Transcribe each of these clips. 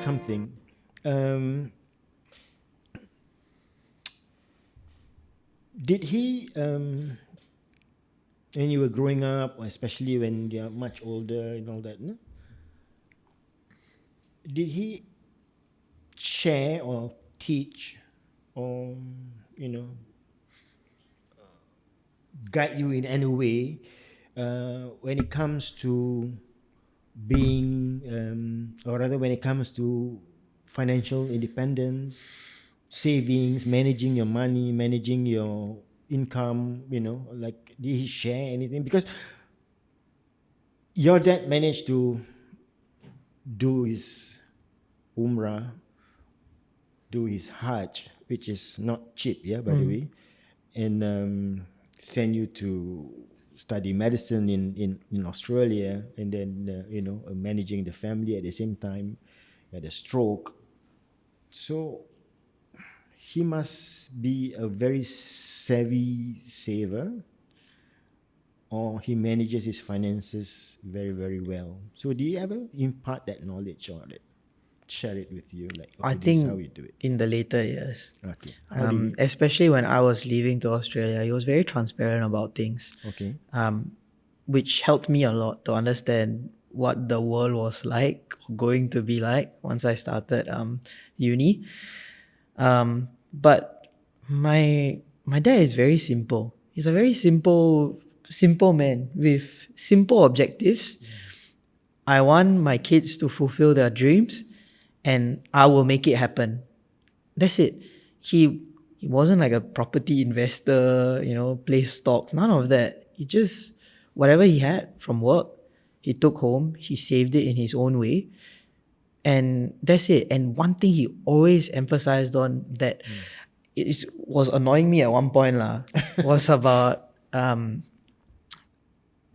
something. Um, did he, when you were growing up, or especially when you're much older and all that, no? Did he share or teach or, you know, guide you in any way when it comes to being, or rather, when it comes to financial independence, savings, managing your money, managing your income, you know, like, did he share anything? Because your dad managed to do his umrah, do his hajj, which is not cheap, yeah, by the way, and send you to study medicine in Australia, and then managing the family at the same time. He had a stroke, so he must be a very savvy saver, or he manages his finances very, very well. So do you ever impart that knowledge or share it with you, like, I okay, this is how think we do it? in the later years, Okay. How do you? especially when I was leaving to Australia, he was very transparent about things, Okay. which helped me a lot to understand what the world was like, going to be like once I started uni. But my dad is very simple. He's a very simple man with simple objectives. I want my kids to fulfill their dreams, and I will make it happen. That's it. He wasn't like a property investor, play stocks, none of that. He just, whatever he had from work, he took home, he saved it in his own way, and that's it. And one thing he always emphasized on that was annoying me at one point was about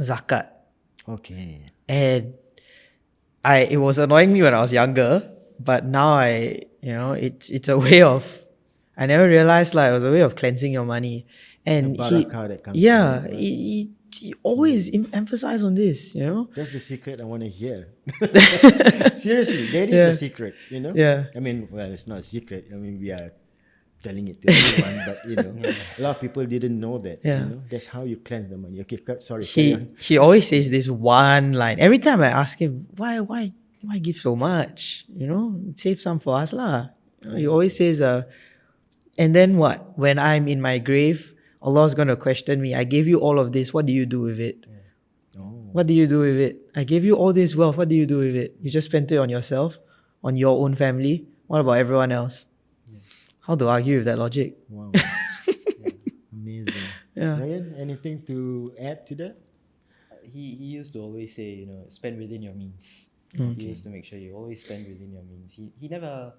zakat. Okay. And it was annoying me when I was younger, but now it's a way of, I never realized it was a way of cleansing your money. And The barakah that comes from it, right? he always emphasized on this. That's the secret I want to hear. Seriously, that is Yeah. the secret, Yeah. I mean, well, it's not a secret. I mean, we are telling it to everyone, but a lot of people didn't know that. Yeah. That's how you cleanse the money. Okay, sorry, carry on. He always says this one line every time I ask him, why give so much, save some for us lah. He always says, and then what, when I'm in my grave, Allah's going to question me, I gave you all of this, what do you do with it? Oh, What do you do with it? I gave you all this wealth, what do you do with it? You just spent it on yourself, on your own family. What about everyone else? How to argue with that logic? wow. Amazing. Yeah. Ryan, anything to add to that? He used to always say, spend within your means. He used to make sure you always spend within your means. He never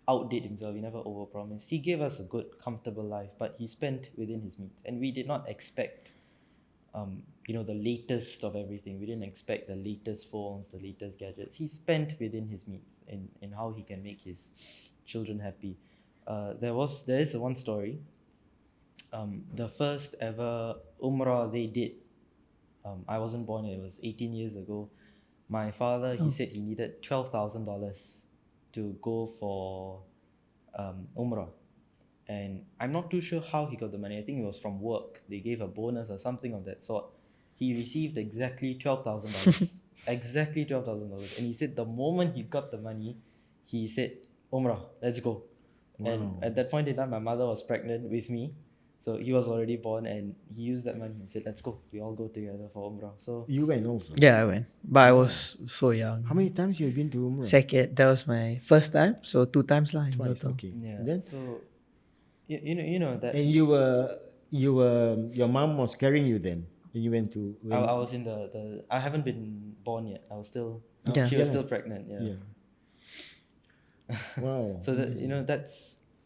outdid himself. He never overpromised. He gave us a good, comfortable life, but he spent within his means, and we did not expect, the latest of everything. We didn't expect the latest phones, the latest gadgets. He spent within his means in how he can make his children happy. There is one story. The first ever Umrah they did, I wasn't born yet, it was 18 years ago. My father, he said he needed $12,000 to go for Umrah. And I'm not too sure how he got the money. I think it was from work. They gave a bonus or something of that sort. He received exactly $12,000. Exactly $12,000. And he said the moment he got the money, he said, Umrah, let's go. Wow. And at that point in time, my mother was pregnant with me. So he was already born, and he used that money. He said, let's go. We all go together for Umrah. So You went also? Yeah, I went, but I was so young. How many times you have been to Umrah? Second, that was my first time, so 2 times lah in Twice, total. okay. yeah. And then, So you know that and you were, your mom was carrying you then? And you went to... I was in the I haven't been born yet. I was still Yeah. she was Yeah. still pregnant. Yeah. Wow. So that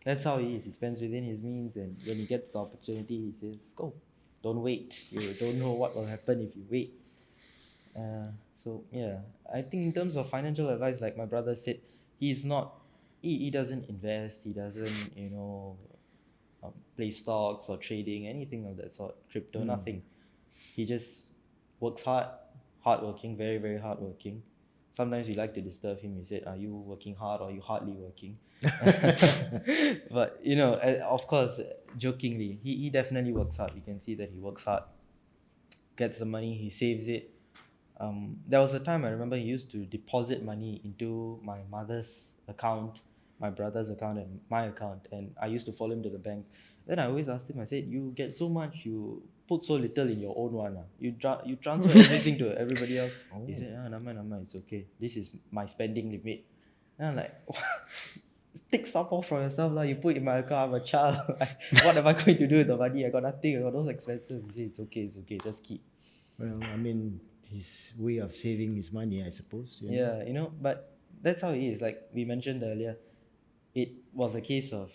that's how he is. He spends within his means, and when he gets the opportunity, he says, "Go, don't wait. You don't know what will happen if you wait." So yeah, I think in terms of financial advice, like my brother said, he's not. He doesn't invest. He doesn't play stocks or trading, anything of that sort. Crypto, nothing. He just works hardworking, very very hardworking. Sometimes we like to disturb him. We said, "Are you working hard or are you hardly working?" But of course, jokingly, he definitely works hard. You can see that he works hard, gets the money, he saves it. There was a time I remember he used to deposit money into my mother's account, my brother's account, and my account, and I used to follow him to the bank. Then I always asked him, I said, "You get so much, you put so little in your own one. You transfer everything to everybody else." He said, "Nama, it's okay. This is my spending limit." And I'm like, take some off from yourself. You put in my account, I'm a child. What am I going to do with the money? I got nothing, I got those expenses." He said, it's okay, just keep. Well, I mean, his way of saving his money, I suppose. Yeah, but that's how it is. Like we mentioned earlier, it was a case of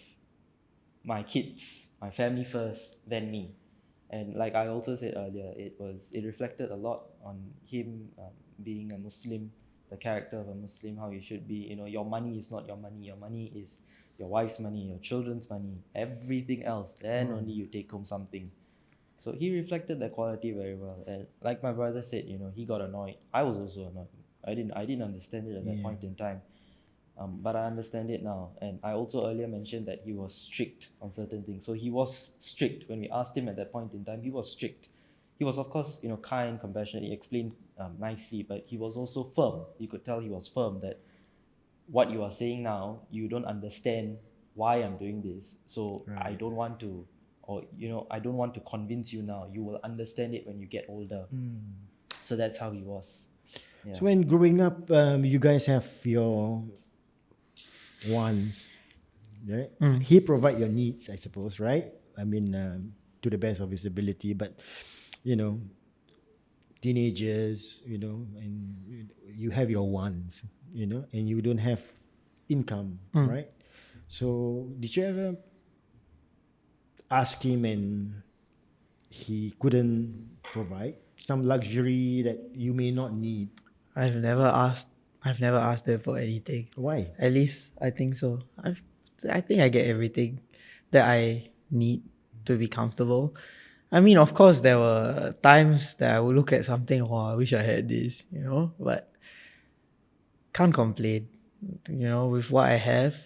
my kids, my family first, then me. And like I also said earlier, it reflected a lot on him being a Muslim, the character of a Muslim, how you should be. Your money is not your money. Your money is your wife's money, your children's money, everything else. Then only you take home something. So he reflected that quality very well. And like my brother said, he got annoyed. I was also annoyed. I didn't understand it at that point in time. But I understand it now. And I also earlier mentioned that he was strict on certain things. So he was strict. When we asked him at that point in time, he was strict. He was, of course, kind, compassionate. He explained nicely, but he was also firm. You could tell he was firm that what you are saying now, you don't understand why I'm doing this. So I don't want to, or, I don't want to convince you now. You will understand it when you get older. So that's how he was. Yeah. So when growing up, you guys have your wants, right? He provide your needs, I suppose, right? I mean, to the best of his ability, but teenagers, and you have your wants, and you don't have income, right? So did you ever ask him and he couldn't provide some luxury that you may not need? I've never asked them for anything. Why? At least I think so. I think I get everything that I need to be comfortable. I mean, of course, there were times that I would look at something, oh, I wish I had this, but can't complain. With what I have,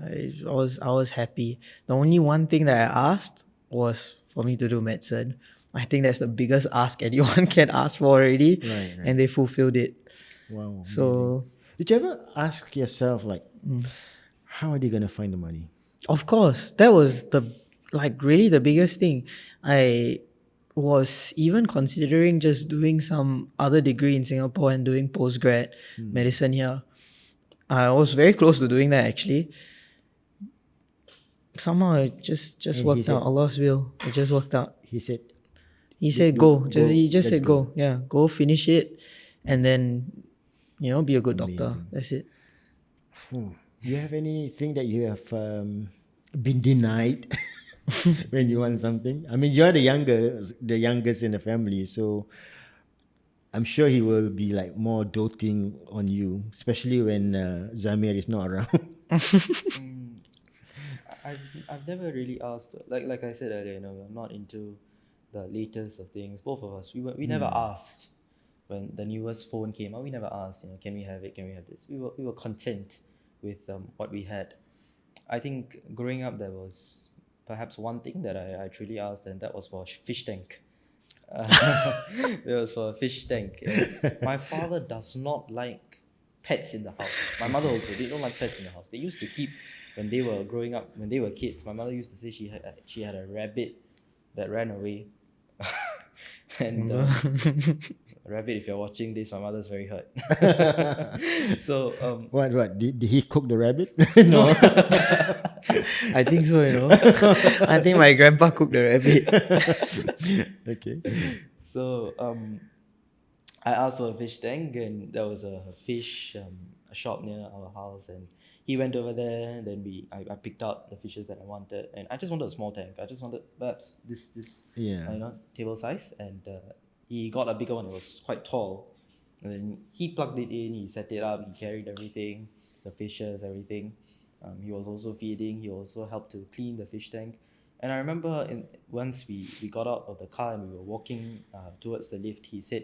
I was happy. The only one thing that I asked was for me to do medicine. I think that's the biggest ask anyone can ask for already, Right. and they fulfilled it. Wow. So, did you ever ask yourself, like, how are they gonna find the money? of course, that was really the biggest thing. I was even considering just doing some other degree in Singapore and doing postgrad medicine here. I was very close to doing that actually. Somehow it just And worked out. Allah's will. It just worked out. He said, He said go. He just said go. Yeah, go finish it, and then be a good doctor. Amazing. That's it. Do you have anything that you have been denied when you want something? I mean, you're the youngest in the family, so I'm sure he will be like more doting on you, especially when Zamir is not around. I've never really asked, like I said earlier, we're not into the latest of things. Both of us, we never asked when the newest phone came out. We never asked, can we have it? Can we have this? We were content with what we had. I think growing up, there was perhaps one thing that I truly asked, and that was for a fish tank. It was for a fish tank. My father does not like pets in the house. My mother also, they don't like pets in the house. They used to keep, when they were growing up, when they were kids, my mother used to say she had a rabbit that ran away. And rabbit, if you're watching this, my mother's very hurt. So What did he cook the rabbit? No. I think so. I think my grandpa cooked the rabbit. Okay. So I asked for a fish tank, and there was a fish a shop near our house, and he went over there, and then I picked out the fishes that I wanted, and I just wanted a small tank. I just wanted perhaps this table size, and he got a bigger one. It was quite tall, and then he plugged it in, he set it up, he carried everything, the fishes, everything. He was also feeding. He also helped to clean the fish tank. And I remember once we got out of the car and we were walking towards the lift, he said,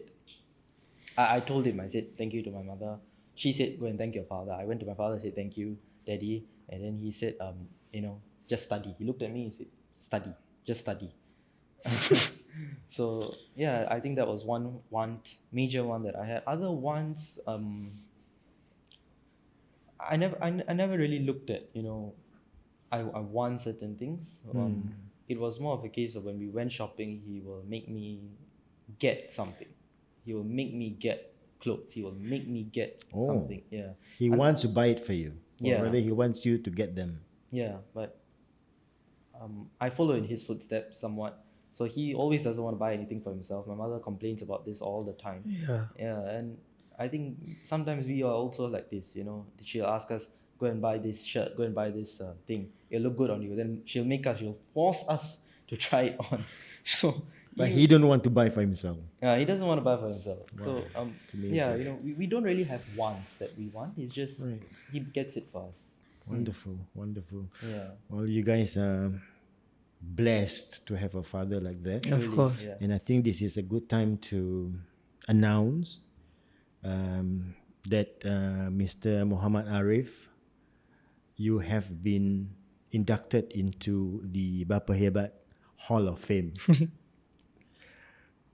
I told him, I said thank you to my mother she said, go and thank your father. I went to my father and said, thank you, Daddy. And then he said, just study. He looked at me and said, study, just study. So yeah, I think that was one major one that I had. Other ones, I never really looked at, I want certain things. It was more of a case of when we went shopping, he will make me get something. He will make me get clothes. He will make me get something. Yeah. He wants to buy it for you. Or Yeah. rather, he wants you to get them. Yeah, but I follow in his footsteps somewhat. So he always doesn't want to buy anything for himself. My mother complains about this all the time. Yeah. Yeah, and I think sometimes we are also like this, She'll ask us, go and buy this shirt, go and buy this thing. It'll look good on you. Then she'll force us to try it on. So But he don't want to buy for himself. he doesn't want to buy for himself. So It's amazing. yeah, we don't really have wants that we want. It's just he gets it for us. Wonderful, wonderful. Yeah. Well, you guys are blessed to have a father like that. Of course. Yeah. And I think this is a good time to announce that Mr. Muhammad Arif, you have been inducted into the BapaHebat Hall of Fame.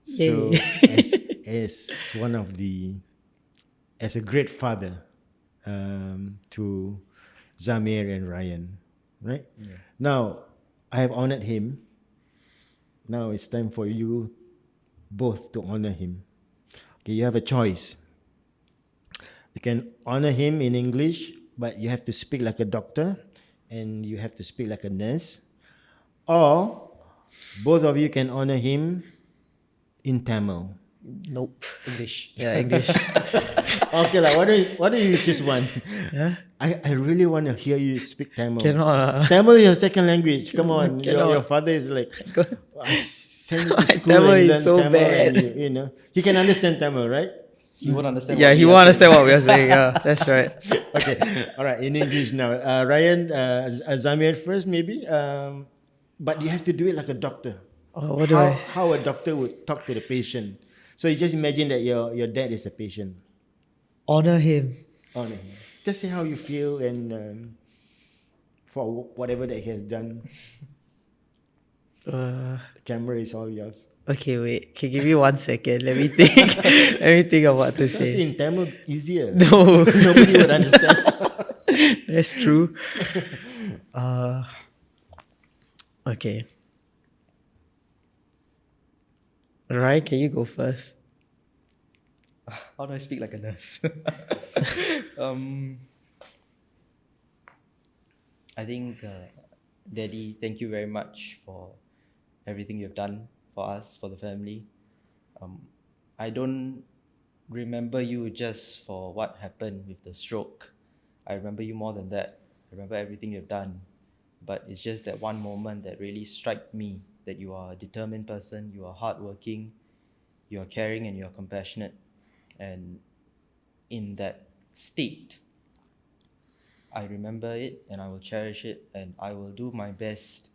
So, as one of as a great father to Zamir and Rayyan, right? Yeah. Now, I have honored him. Now it's time for you both to honor him. Okay, you have a choice. You can honor him in English, but you have to speak like a doctor and you have to speak like a nurse. Or both of you can honor him in Tamil. Nope. English. Yeah, English. Okay, like what do you choose one? Yeah. I really want to hear you speak Tamil. Cannot. Tamil is your second language. Come on, Cannot. your father is like, send you to school Tamil and is learn so Tamil, bad. and he can understand Tamil, right? He won't understand. Yeah, what he we are won't understand saying. what we are saying. Yeah, that's right. Okay, all right. In English now, Rayyan, Zamir first maybe. But you have to do it like a doctor. Oh, what do I? How a doctor would talk to the patient. So you just imagine that your dad is a patient. Honor him. Honor him. Just say how you feel and for whatever that he has done. The camera is all yours. Okay, wait. Can you give me 1 second? Let me think. Let me think of what to Because say. in Tamil, easier. No, Nobody would understand. that's true. Okay. Rai, can you go first? How do I speak like a nurse? I think, Daddy, thank you very much for everything you've done for us, for the family. I don't remember you just for what happened with the stroke. I remember you more than that. I remember everything you've done. But it's just that one moment that really struck me, that you are a determined person, you are hardworking, you are caring, and you are compassionate. And in that state, I remember it and I will cherish it and I will do my best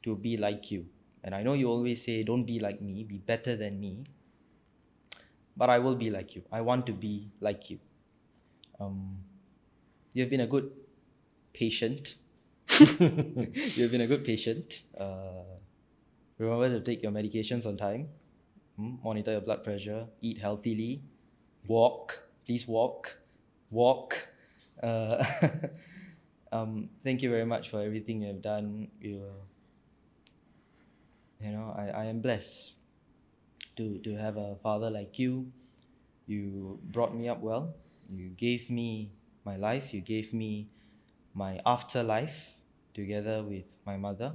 to be like you. And I know you always say, don't be like me, be better than me. But I will be like you. I want to be like you. You've been a good patient. You've been a good patient. Remember to take your medications on time. Monitor your blood pressure. Eat healthily. Walk. Please walk. Walk. Thank you very much for everything you have done. I am blessed to have a father like you. You brought me up well. You gave me my life. You gave me my afterlife together with my mother.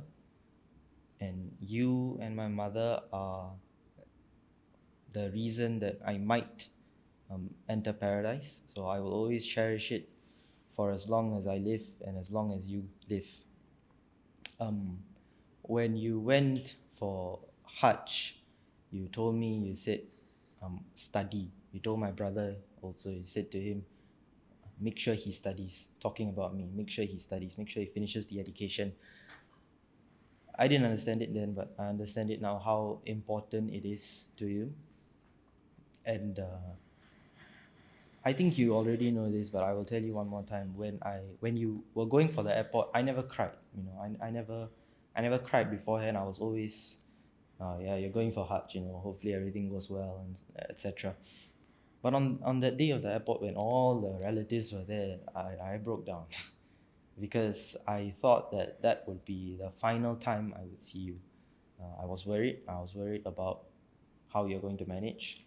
And you and my mother are the reason that I might enter paradise. So I will always cherish it for as long as I live and as long as you live. When you went for Hajj, you told me, you said, study. You told my brother also, you said to him, make sure he studies, talking about me, make sure he studies, make sure he finishes the education. I didn't understand it then, but I understand it now, how important it is to you. And I think you already know this, but I will tell you one more time. When you were going for the airport, I never cried. You know, I never cried beforehand. I was always, yeah, you're going for Hajj. You know, hopefully everything goes well and etc. But on that day of the airport, when all the relatives were there, I broke down because I thought that that would be the final time I would see you. I was worried. I was worried about how you're going to manage.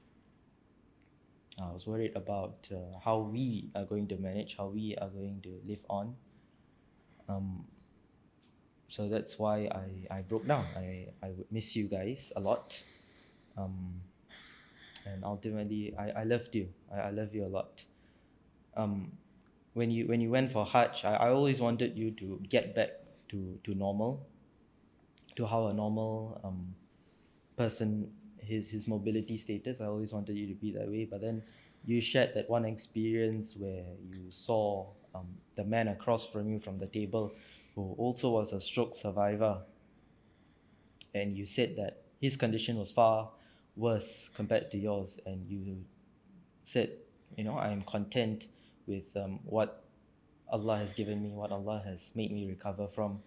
I was worried about how we are going to manage, how we are going to live on. So that's why I broke down. I would miss you guys a lot. And ultimately, I loved you. I love you a lot. When you went for Hajj, I always wanted you to get back to normal, to how a normal person, his mobility status. I always wanted you to be that way. But then you shared that one experience where you saw the man across from you from the table who also was a stroke survivor, and you said that his condition was far worse compared to yours, and you said, you know, I am content with what Allah has given me, what Allah has made me recover from.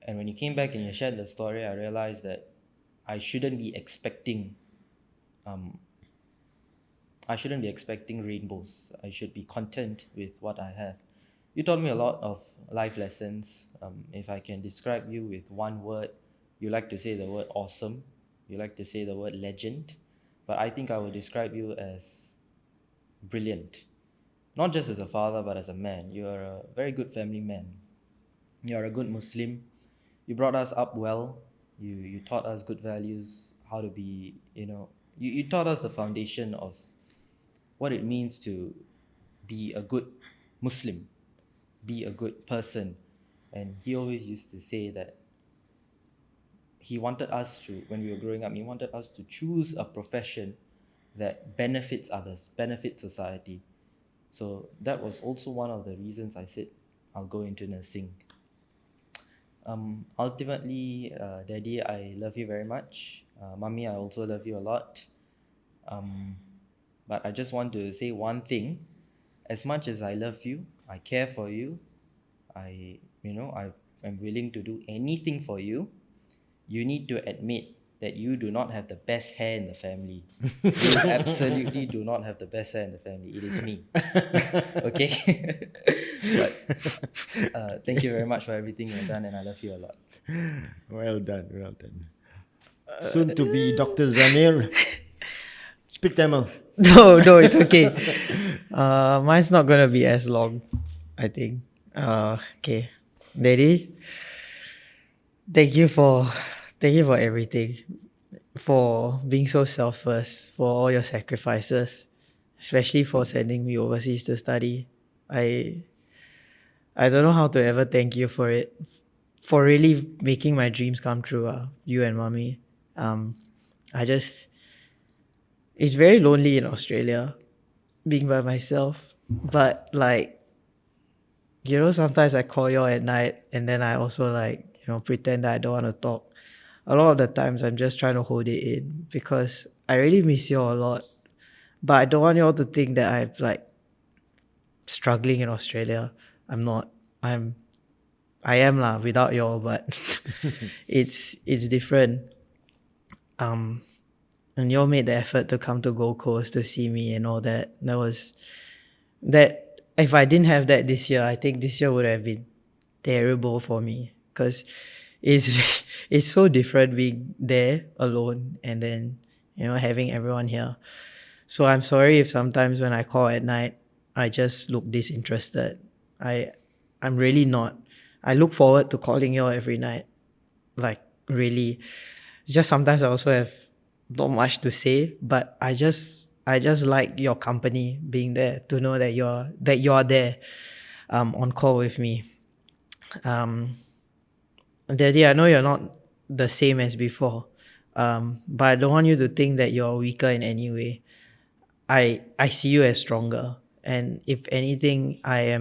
And when you came back and you shared the story, I realized that I shouldn't be expecting rainbows. I should be content with what I have. You taught me a lot of life lessons. If I can describe you with one word, you like to say the word awesome. You like to say the word legend. But I think I will describe you as brilliant. Not just as a father, but as a man. You are a very good family man. You are a good Muslim. You brought us up well. You taught us good values, how to be, you know, you taught us the foundation of what it means to be a good Muslim, be a good person. And he always used to say that he wanted us to, when we were growing up, he wanted us to choose a profession that benefits others, benefits society. So that was also one of the reasons I said I'll go into nursing. Ultimately, Daddy, I love you very much. Mommy, I also love you a lot. But I just want to say one thing. As much as I love you, I care for you, I'm willing to do anything for you. You need to admit that you do not have the best hair in the family. You absolutely do not have the best hair in the family. It is me. Okay? But thank you very much for everything you've done, and I love you a lot. Well done, well done. Soon to be Dr. Zamir. Speak Tamil. No, it's okay. Mine's not gonna be as long, I think. Okay. Daddy, thank you for everything. For being so selfless, for all your sacrifices, especially for sending me overseas to study. I don't know how to ever thank you for it. For really making my dreams come true, you and mommy. It's very lonely in Australia, being by myself. But like, you know, sometimes I call y'all at night and then I also like, you know, pretend that I don't want to talk. A lot of the times I'm just trying to hold it in because I really miss y'all a lot. But I don't want y'all to think that I'm like struggling in Australia. I'm not. I am lah without y'all, but it's different. And y'all made the effort to come to Gold Coast to see me and all that. That if I didn't have that this year, I think this year would have been terrible for me because it's so different being there alone and then, you know, having everyone here. So I'm sorry if sometimes when I call at night, I just look disinterested. I'm really not. I look forward to calling y'all every night. Like, really. It's just sometimes I also have not much to say, but I just like your company, being there, to know that you're there on call with me. Daddy, I know you're not the same as before, but I don't want you to think that you're weaker in any way. I see you as stronger, and if anything, I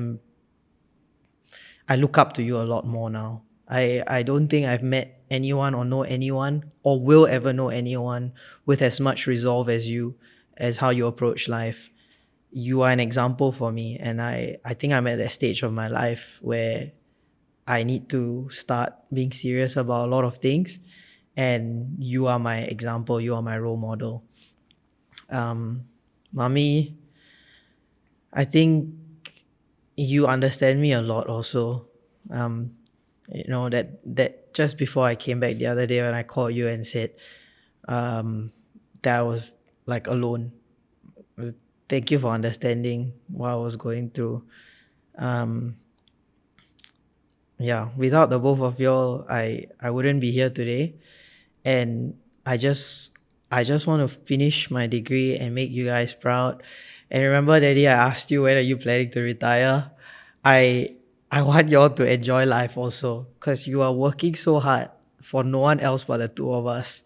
look up to you a lot more now. I don't think I've met anyone or know anyone or will ever know anyone with as much resolve as you, as how you approach life. you are an example for me, and I think I'm at that stage of my life where I need to start being serious about a lot of things, and you are my example, you are my role model. Mommy, I think you understand me a lot also. You know that just before I came back the other day when I called you and said that I was like alone. Thank you for understanding what I was going through. Um, yeah, without the both of y'all, I wouldn't be here today. And I just want to finish my degree and make you guys proud. And remember that day I asked you when are you planning to retire? I want y'all to enjoy life also, because you are working so hard for no one else but the two of us.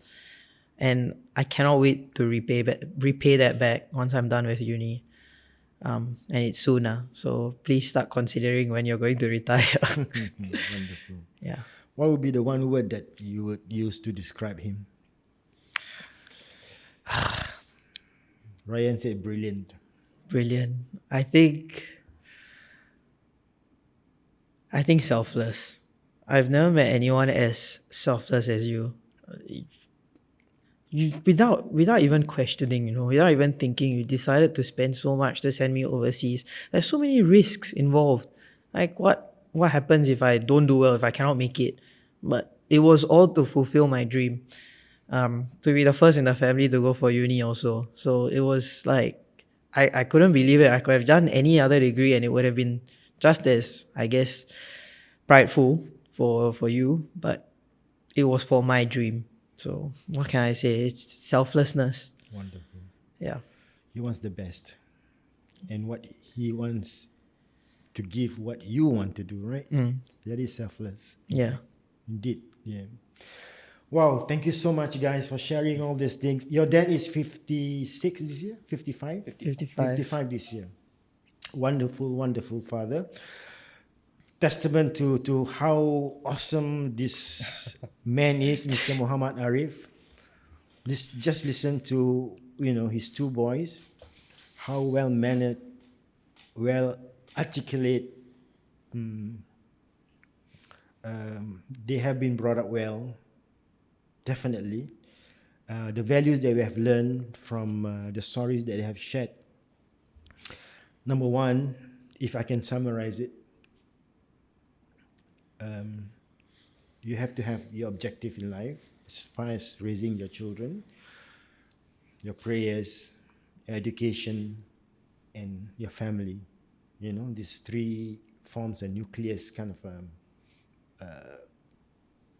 And I cannot wait to repay that back once I'm done with uni. And it's sooner. So please start considering when you're going to retire. Wonderful. Yeah. What would be the one word that you would use to describe him? Rayyan said brilliant. Brilliant. I think selfless. I've never met anyone as selfless as you. You without even questioning, without even thinking, you decided to spend so much to send me overseas. There's so many risks involved. Like what happens if I don't do well, if I cannot make it? But it was all to fulfill my dream. To be the first in the family to go for uni also. So it was like I couldn't believe it. I could have done any other degree and it would have been just as, I guess, prideful for you, but it was for my dream. So what can I say? It's selflessness. Wonderful. Yeah. He wants the best. And what he wants to give what you want to do, right? That is selfless. Yeah. Indeed. Yeah. Wow, thank you so much, guys, for sharing all these things. Your dad is 56 this year? 55? 55. 55 this year. Wonderful, wonderful father. Testament to how awesome this man is, Mr. Muhammad Arif. Just listen to his two boys, how well mannered, well articulate. They have been brought up well. Definitely. The values that we have learned from the stories that they have shared. Number one, if I can summarize it, you have to have your objective in life as far as raising your children, your prayers, education, and your family. These three forms a nucleus kind of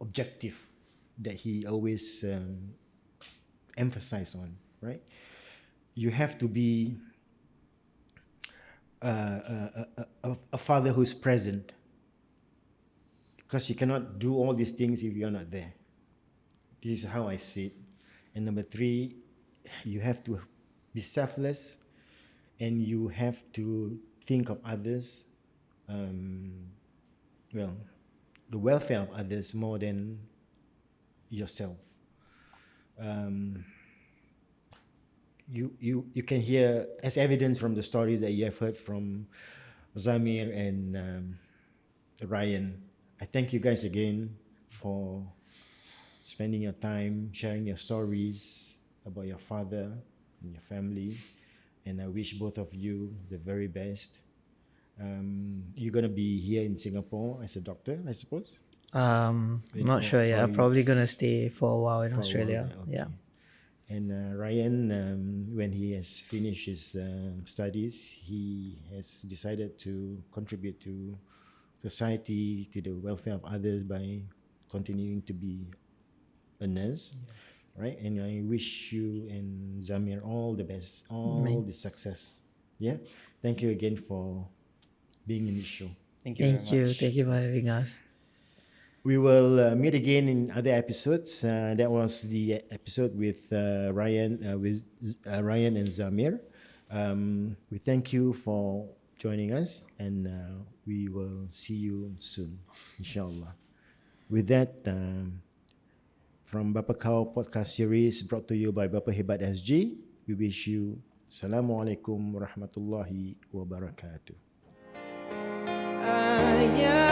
objective that he always emphasized on, right? You have to be a father who's present, because you cannot do all these things if you're not there. This is how I see it. And number three, you have to be selfless, and you have to think of others, the welfare of others more than yourself. You can hear, as evidence from the stories that you have heard from Zamir and Rayyan. I thank you guys again for spending your time sharing your stories about your father and your family, and I wish both of you the very best. You're gonna be here in Singapore as a doctor, I suppose. Not sure. Yeah, I'm probably gonna stay for a while in For a Australia. while, okay. Yeah. And Rayyan, when he has finished his studies, he has decided to contribute to society, to the welfare of others by continuing to be a nurse, right? And I wish you and Zamir all the best, all the success. Yeah. Thank you again for being in this show. Thank you very Thank you. much. Thank you for having us. We will meet again in other episodes. That was the episode with Rayyan and Zamir. We thank you for joining us, and we will see you soon, inshallah. With that, from Bapa Kau podcast series brought to you by BapaHebat SG, we wish you Assalamualaikum warahmatullahi wabarakatuh. Yeah.